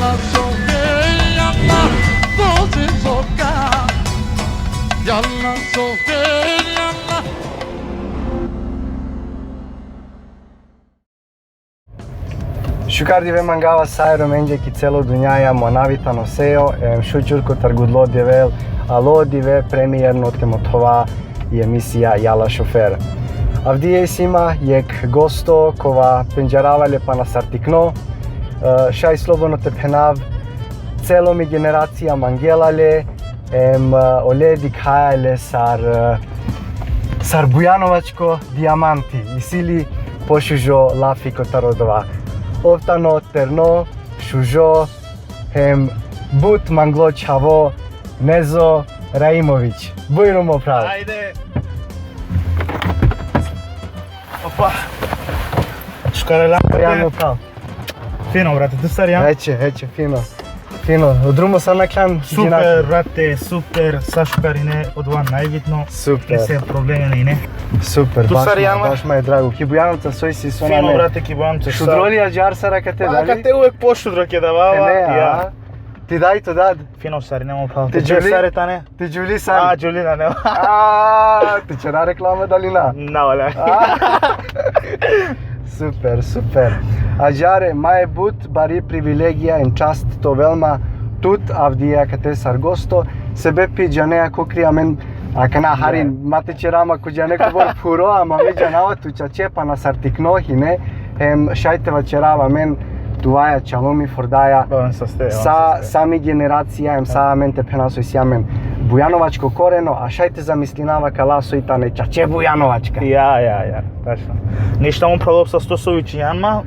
Yalla Sofia, yalla dozi zoka. Yalla Sofia, yalla. Shukar dive mangava sajro menge ki celo dunjaja monavita noseo, šučurko targudlo divel, alo dive premierno temotova i emisija Yalla Šofer. Avdije sima jek gosto kova penđaravale pa nas artikno, šaj slobodno te penav, celo mi generacija mangelale, ole dikhajale sar Bujanovačko diamanti, isili pošužo lafi kotarodova. Ovtano, terno, šužo, but manglo čavo, Nezo Raimović. Bujrumo pravi. Ajde! Opa! Škarela. Rijano pravi. Fino, brate, tu Sarijan. Heće, fino. Fino, odrumo sam na klan. Super, brate, super, sa škarine od van najbitno. Super. Ne se probleme ne. Super, Tu Sarijan, baš ma je drago. Ki Bujanovca soj si sona Fino, ne. brate, ki Bujanovca. Šudrolija džarsara kad te Pa, dali? kad te uvek pošudro ke davava. Ne, a? Ti daj to dad. Fino, Sari, nemo pravo. Ti Te Đuli? Sari, tane? Ti Đuli sam. A, Đulina, nema. Ti ćera reklama dalina. Na, valjaj. Super. Ađare, maje but, bari privilegija in čast to velma tut avdija kate sargosto, sebe pi džanea kokrija men, akana harin, mate čerama kuđane kubor puro, ama mi džanava tu čačepa nas artiknohine, šajteva čerava men, tuvaja čalomi fordaja, sami generacija, sa men te penasoj sjamen Bujanovačko koreno, a šajte zamislinava kalaso i tane čače Bujanovačka. Ja, tačno. Ništa mu pravo sa Stosovićijanma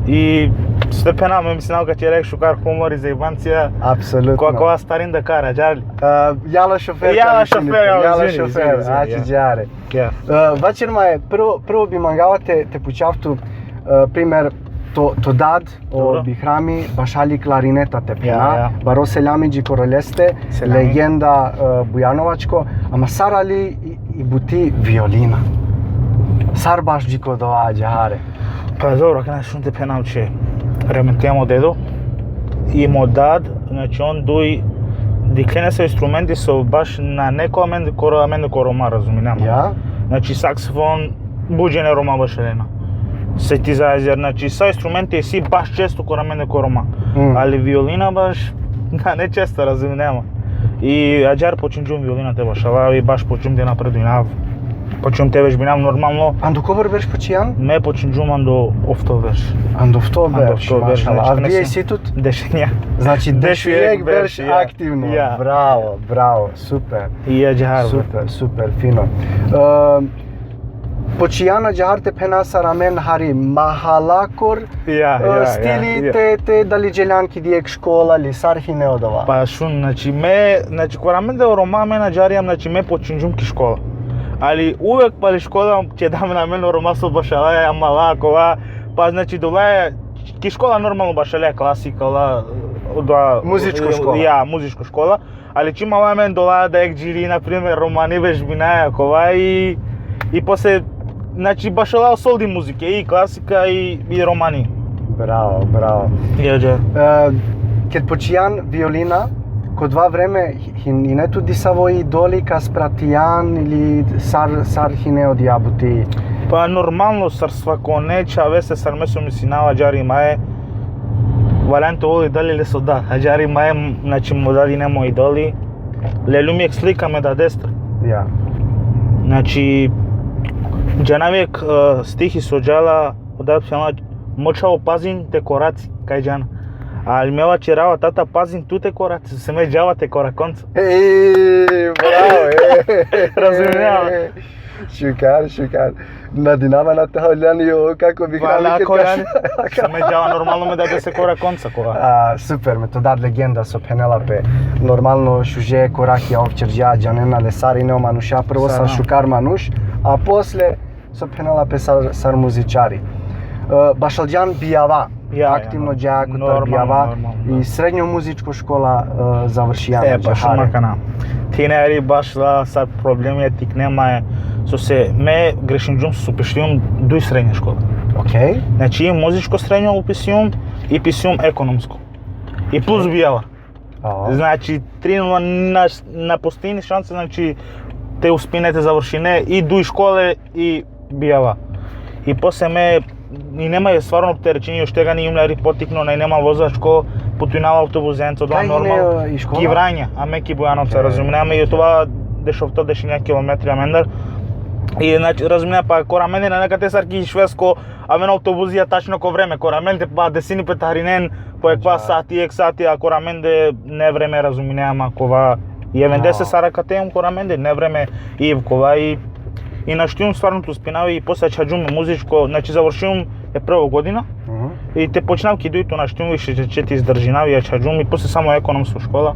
i stepena me mislim kad ti rek šukar humor i zajebancija. Apsolutno. Kova starin da kara, đarli. Yalla Šofer. Yalla Šofer, Yalla Šofer, ači džare. Večer ma je, prvo bi mangava te počavtu, primer, to dad o bihrami bašali klarineta te pena, baro seljamiđi koroleste, legenda Bujanovačko, ama sarali i buti violina. Sar baš džiko dovađa, hare. Pa dobro, kada šun te penam če remetujemo dedo i mo dad, znači on duj diklene se instrumenti su baš na neko amende koroma, razuminamo. Ja? Znači saksofon, buđene roma bašelena. Setizajer, znači sa instrumenti si baš često kod amende koroma, ali violina baš ne često, razuminamo. I ađar počin džum violina te bašala i baš počin te napreduinav. Počin te vežbinav normalno. Ando kovor veš počijan? Me počin džum ando ofto veš. Ando mašala. A gdje si tut? Dešenja. Znači dešujek veš aktivno. Bravo, super. I ađar. Super, fino. Počijana džahar te pena saramen hari mahalakor stili te dali dželjanki dijek škola li sarhi ne odava? Pa šun, znači koramen da roma me nađarijam, znači me počin džum ki škola. Ali uvek pali škola će da me na mene roma su bašalaja malakova, pa znači dolaje ki škola normalno bašalaja klasika, muzičko škola. Ja, muzičko škola, ali čima ova men dolaja da ek džiri, na primjer, romani vežbinaja kova i posle, znači bašalao soldi muzike, i klasika i romani. Bravo. Kad počijan violina, ko dva vreme i ne tudi savoji doli ka spratijan ili sar hine odjabuti? Pa normalno sar svako neća, vese sar meso misinava džari maje, valjante ovdje dali le so da, a džari maje, znači mu dali nemo i doli, le lumijek slika me da destra. Ja. Znači, džanavijek stihi su džala, odapsjama, močao pazin te koraci, kaj džana. Ali me ova čerava tata pazin tu te koraci, se me džava te korakonca. Bravo, Razumijem. Šukar. Na dinama na te holjaniju, kako bih rali se me džava normalno me da se korakonca kova. Super, me to dad legenda so Penelope. Normalno šuže korak je ovčer džanena lesari neo manuša, prvo sa šukar manuš, a posle so Penelope sar muzičari. Bašaldjan bijava. Aktivno džak u Bijava i srednju muzičku škola završijana. Baš umakana. Ti ne baš da sad problem je tik nema je, me grešim džum su upisujem duj srednje škole. Ok. Znači muzičko srednje upisujem i pisujem ekonomsko. И плюс Bijela. О, Значи 3:0 на пустини шанса, значи те успинете завршине и до школе и Bijela. И после и нема стварно оптеречение, уште га ни имлари потикно, нема возачко, путувава автобузенцо, тоа Кај нормално. и школа? Ки Врања, а ме ки Бојановца, разумнеме, и тоа дешовто дешиња километри амендар. И значи разумнеме па кора мене на некате сарки шведско, а мен автобузија тачно ко време, кора мене па десини петаринен, по еква сати, а кора мене не време разумнеме кова. И евен 10 сара катеум кора мене не време и кова и наштиум стварното спинави и после чаџум музичко, значи завршувам е прва година. И те почнав ки дојто наштиум више чети издржинави ја чаџум и после само економска школа.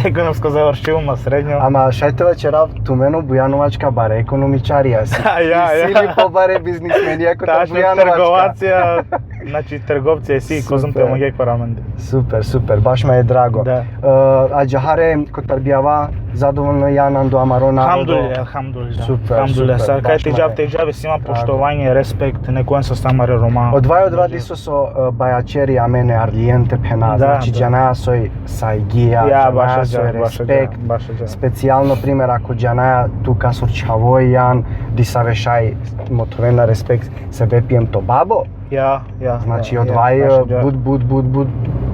Економско завршувам на средњо. Ама шајте вечера тумено Бујановачка баре економичарија си. Ја. Сили побаре бизнисмени ако та Тачно Бујановачка. трговација, значи трговци си, козам те моге параменде. Супер, баш ме е драго. Да. А џахаре котар бијава задоволно јанан до Амаро народо. Алхамдулилlah. Супер, Алхамдулилlah. супер, Са баш кај те ме. џавте си има поштовање, респект, некоен со стамаре рома. Одвај дисо со бајачери амене арлиенте пена, Да, значи да. џанаја сој сајгија, Ја, џанаја баша сој џа, респект. баша џа. Специјално пример ако џанаја тука сурчавој јан, ди савешај мотовена респект себе пием то бабо. Ја. Значи ја, одвај баша џа. буд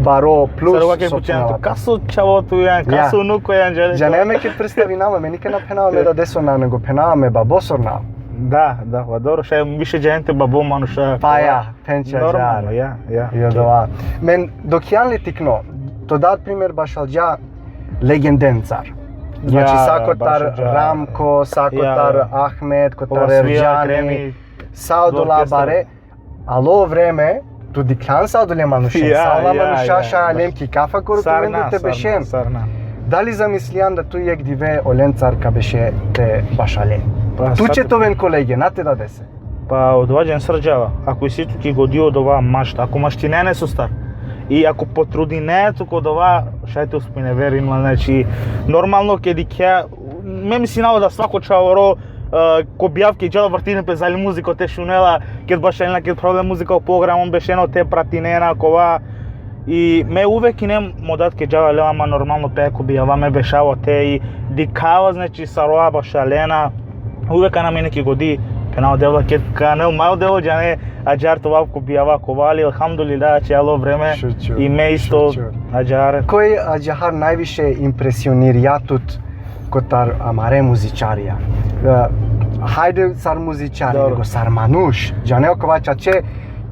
баро плюс. Сарува ке почнато, касо чавото јан, касо нуко јан џеле. Џанеме ке представи нама, ме никај напенаваме да десорна, него пенаваме бабосорна. Да, добро, ше више џаенте бабо мануша. Па ја, пенча Нормално, џар. ја. Ја дова. Мен док јан ли тикно, то дат пример башалџа легенденцар. Значи Ја, сакотар башалџа. Рамко, сакотар Ја. Ахмет, котар Ова свија, Ерџани, креми. Саудола оркестар. баре. Ало време, ту диклан Саудоле манушен, Ја, сала ја, манушаша ја, алемки кафа коротуменду те бешен. Сарна. Дали замислијан да ту јек диве оленцар ка беше те башале? Па, Тучетовен колеге, нате да десе. Па одваѓен срđava. Ако си туки го dio од оваа машта, ако маштине не со стар. И ако потруди не туку од оваа, шајте успине верим, значи нормално ке дикја, ме ми си да свако чаоро ко бјав ке џела вртине пе зали музика те шунела, ке башална ке проблем музика програмон беше ено те пратинена кова. И ме увек и не модат ке џава лела, ама нормално пее ко бјава ме бешаво те и дикава, значи сароа башалена. Увека на мене ке годи пенал девла ке канел мал дело џане аџар това ко бјава ковали, алхамдулилlah, че ало време Шучу, и ме исто шучу. аџар. Кој џахар највише импресиониријатот котар амаре музичарија? Хајде сар музичари, Добро. него сар мануш. Џанео ковачаче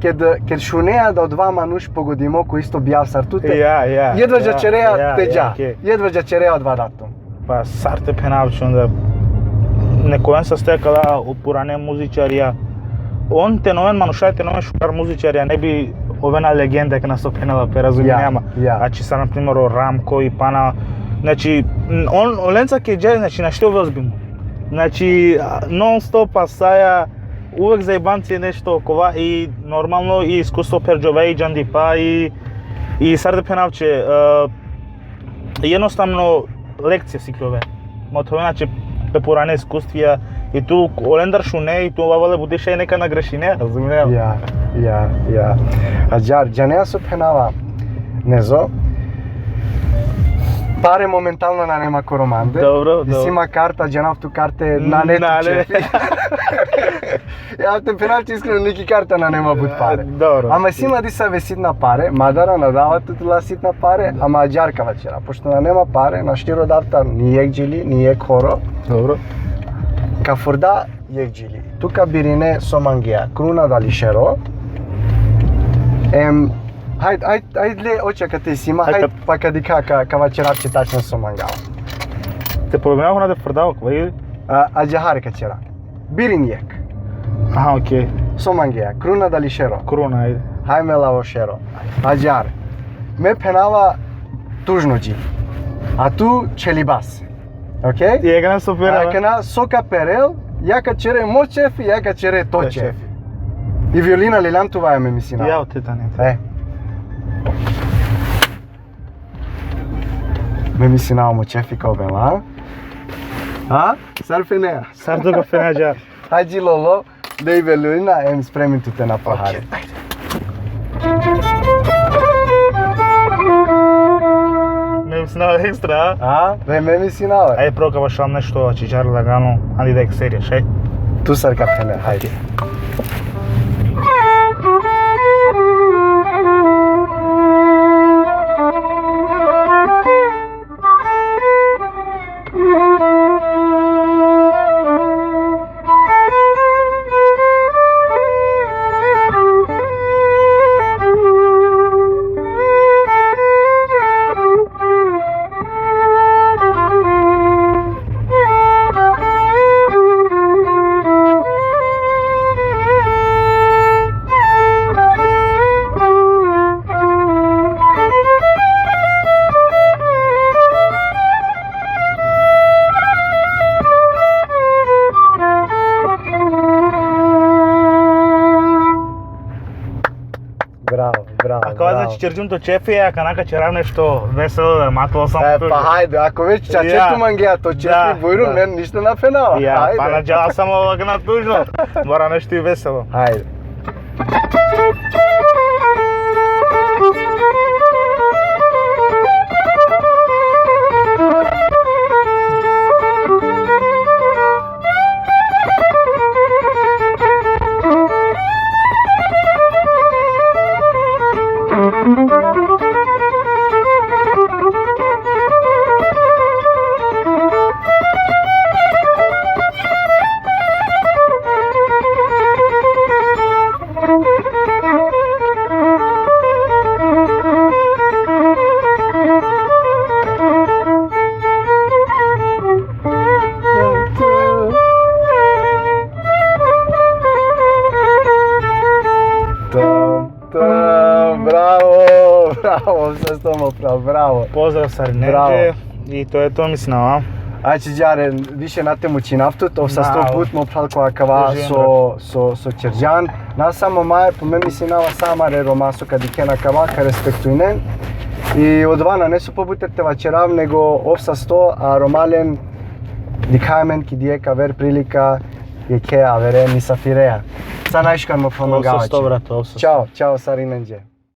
кед шунеа да од два мануш погодимо кој исто бјав сар туте. Ја. Едва џачереа теџа. ке. Едва џачереа од вадато. Па сарте пенавчун да некоен се стекала опуране музичарија. Он те новен манушајте новен шукар музичарија не би овена легенда ке нас опенала пе разумеама. Ја. Значи са на пример Рамко и Пана. Значи он оленца ке џе, значи на што возбимо. Значи нон стоп пасаја увек заебанци нешто окова и нормално и искуство перџове и џандипа и сарде пенавче едноставно лекција си клове. Мотовена че пепуране искуствија и ту олендар шуне и ту вавале будеше и нека нагрешине, разумеам. Ја. Аџар, џанеа со пенава. Незо. Паре моментално на нема короманде. Добро. И си има карта, џанавту карте на нету чефи. Ја те пенавче искрено ники карта на нема буд паре. Добро. Ама си има диса ве ситна паре, мадара надава тутула ситна паре, ама аџарка вачера. Пошто на нема паре, на штиро давта ни егџили, ни ег хоро. Добро. Кафурда егџили. Тука бирине сомангија, круна далишеро. Ајде очека те си има, хајд па кади ка вачераче тачно сомангава. Те проблемава на да фрдава кога или? Аџахаре качера. Бирин ег. Аха, окей. Сомангија, круна далишеро. Круна, ајде. Хајме лавошеро. Аџар. Ме пенава тужноџи. А ту челибас. Окей? И егана супера. Кана сока перел, јака чере мо чефи, јака чере то То чефи. И виолина лилам това е ме мисина. Ја отетане. Ме мисина мо чефи као бела. Сарфенеа. Сарто го фенаџа. Хајджи лоло, да и виолина ем спремен туте на пахари. Ајде. sinava extra, a? A? Vreme mi sinava. Ajde prvo kao šalim nešto čičar lagano, ali da je serija, šaj? Tu sar kaptene, hajde. Bravo, bravo. Ako znači čerđum to čefija, kanaka će ravne što veselo da matalo sam. Pa hajde, ako već često mangija to čefi bujru, ne ništa na fenao. Ja, pa nađala sam ovoga na tužno. Mora nešto i veselo. Hajde. Bravo, sve s tom opravo, bravo. Pozdrav Sarineđe i to je to mislim, a? Ajde, Đare, više na temu Činaftu, to sa 100 put mo pral kava so Čerđan. Na samo maje, po me mislim nava samare romaso kad ikena kava, ka respektujnen. I od vana ne su pobuterte vačerav, nego ovsa 100, a romalen dikajmen ki dijeka ver prilika je kea, vere, misafirea. Sa najškan mo pomagavače. Ovsa 100, brate, ovsa 100. Ćao, Sarineđe.